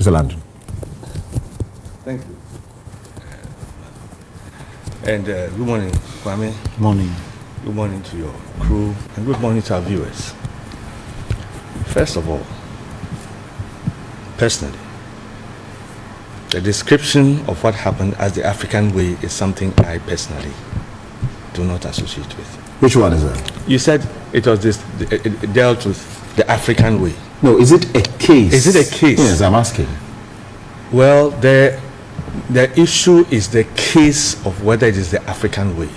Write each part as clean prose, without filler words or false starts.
Mr. Longdon. Thank you. And good morning, Kwame. Morning. Good morning to your crew, and good morning to our viewers. First of all, personally, the description of what happened as the African way is something I personally do not associate with. Which one is that? You said it was it dealt with the African way. No, is it a case? Is it a case? Yes, I'm asking. Well, the issue is the case of whether it is the African way.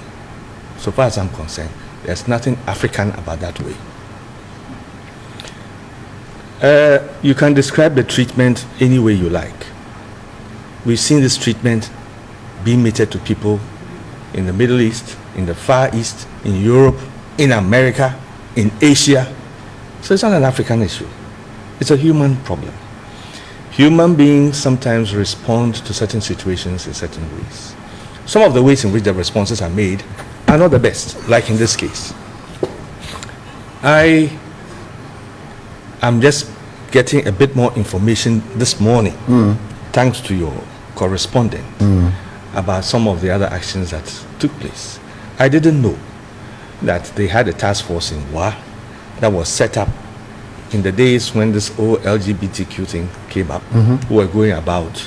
So far as I'm concerned, there's nothing African about that way. You can describe the treatment any way you like. We've seen this treatment being meted to people in the Middle East, in the Far East, in Europe, in America, in Asia. So it's not an African issue. It's a human problem. Human beings sometimes respond to certain situations in certain ways. Some of the ways in which the responses are made are not the best, like in this case. I am just getting a bit more information this morning, thanks to your correspondent, about some of the other actions that took place. I didn't know that they had a task force in WA that was set up in the days when this whole LGBTQ thing came up, who were going about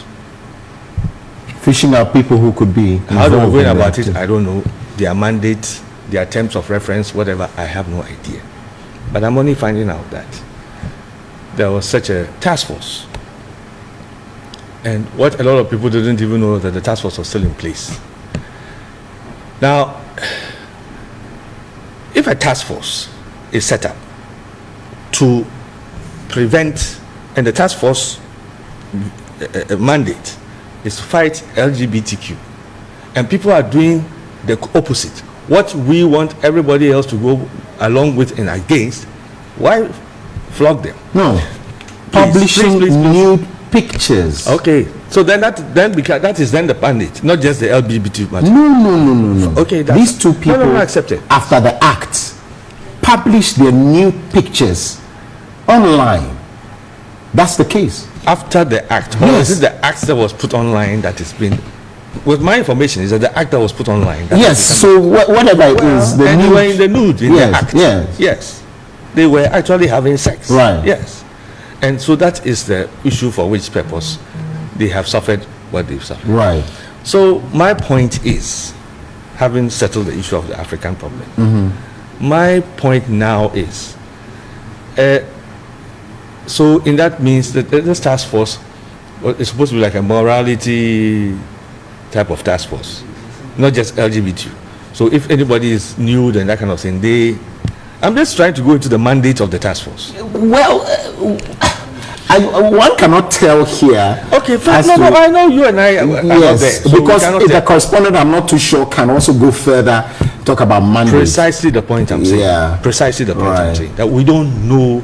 fishing out people who could be how they were going about it. I don't know their mandate, their terms of reference, whatever. I have no idea, but I'm only finding out that there was such a task force, and what a lot of people didn't even know, that the task force was still in place. Now, if a task force is set up to prevent, and the task force mandate is to fight LGBTQ, and people are doing the opposite, what we want everybody else to go along with and against, why flog them? No. Publishing nude pictures. Okay, so then that is then the mandate, not just the LGBT matter. No. Okay, these two people accepted. After the act, published their nude pictures online. That's the case. After the act, or is it the act that was put online that has been? With my information, is that the act that was put online. Yes. So whatever it is, the nude, were in the nude in the act. Yes. Yes. They were actually having sex. Right. Yes. And so that is the issue for which purpose they have suffered what they've suffered. Right. So my point is, having settled the issue of the African problem, my point now is, so in that means that this task force is supposed to be like a morality type of task force, not just LGBT. So if anybody is nude and that kind of thing, I'm just trying to go into the mandate of the task force. Well, one cannot tell here. Okay, fine. No, I know you and I are not there. So because the correspondent, I'm not too sure, can also go further, talk about mandate. Precisely the point I'm saying. Yeah. Precisely the point I'm saying. That we don't know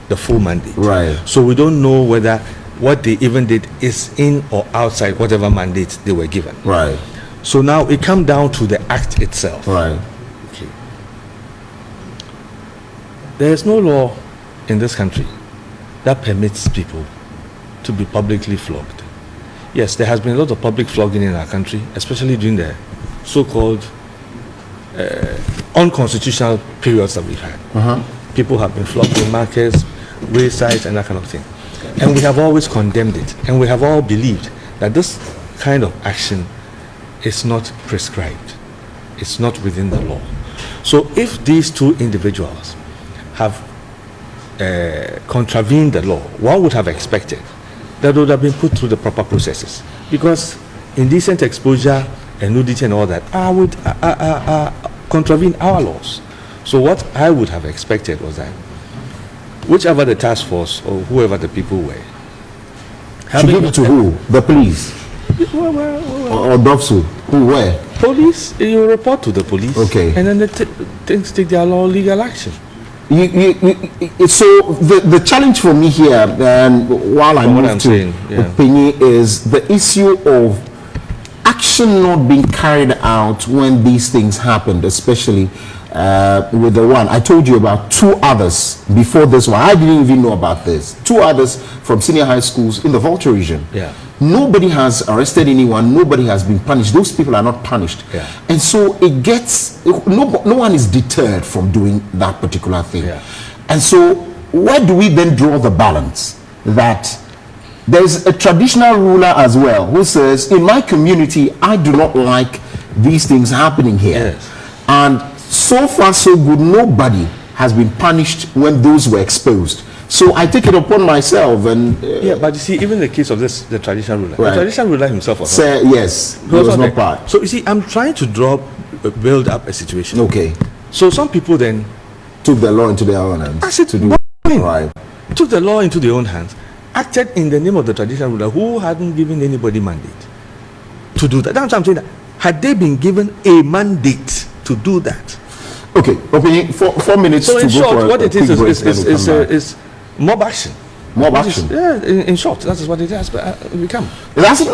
the full mandate. Right. So we don't know whether what they even did is in or outside whatever mandate they were given. Right. So now it comes down to the act itself. Right. Okay. There is no law in this country that permits people to be publicly flogged. Yes, there has been a lot of public flogging in our country, especially during the so-called unconstitutional periods that we've had. People have been flogged in markets, waysides, and that kind of thing. And we have always condemned it. And we have all believed that this kind of action is not prescribed. It's not within the law. So if these two individuals have contravened the law, one would have expected that would have been put through the proper processes. Because indecent exposure and nudity and all that would contravene our laws. So what I would have expected was that whichever the task force or whoever the people were, should give it to who? The police? Or DOFSU? Who, where? Police. You report to the police. Okay. And then the things take their legal action. So the challenge for me here, while I move to opinion, is the issue of action not being carried out when these things happened, especially with the one. I told you about 2 others before this one. I didn't even know about this. 2 others from senior high schools in the Volta region. Yeah. Nobody has arrested anyone. Nobody has been punished. Those people are not punished. Yeah. And so it gets, no one is deterred from doing that particular thing. Yeah. And so where do we then draw the balance? That there's a traditional ruler as well who says, in my community, I do not like these things happening here. Yes. And so far so good, nobody has been punished when those were exposed. So I take it upon myself and yeah, but you see, even in the case of this, the traditional ruler, Right. the traditional ruler himself was say yes, he not, was not there. part. So you see, I'm trying to build up a situation. Okay, So some people then took the law into their own hands. I said, to do right. took the law into their own hands, acted in the name of the traditional ruler who hadn't given anybody mandate to do that. That's what I'm saying. That had they been given a mandate to do that? Okay, opinion. 4 minutes So to in go short, for what a it quick is break, then we'll come back. is mob action. Mob Which is- action. Yeah, in short, that is what it has become. It hasn't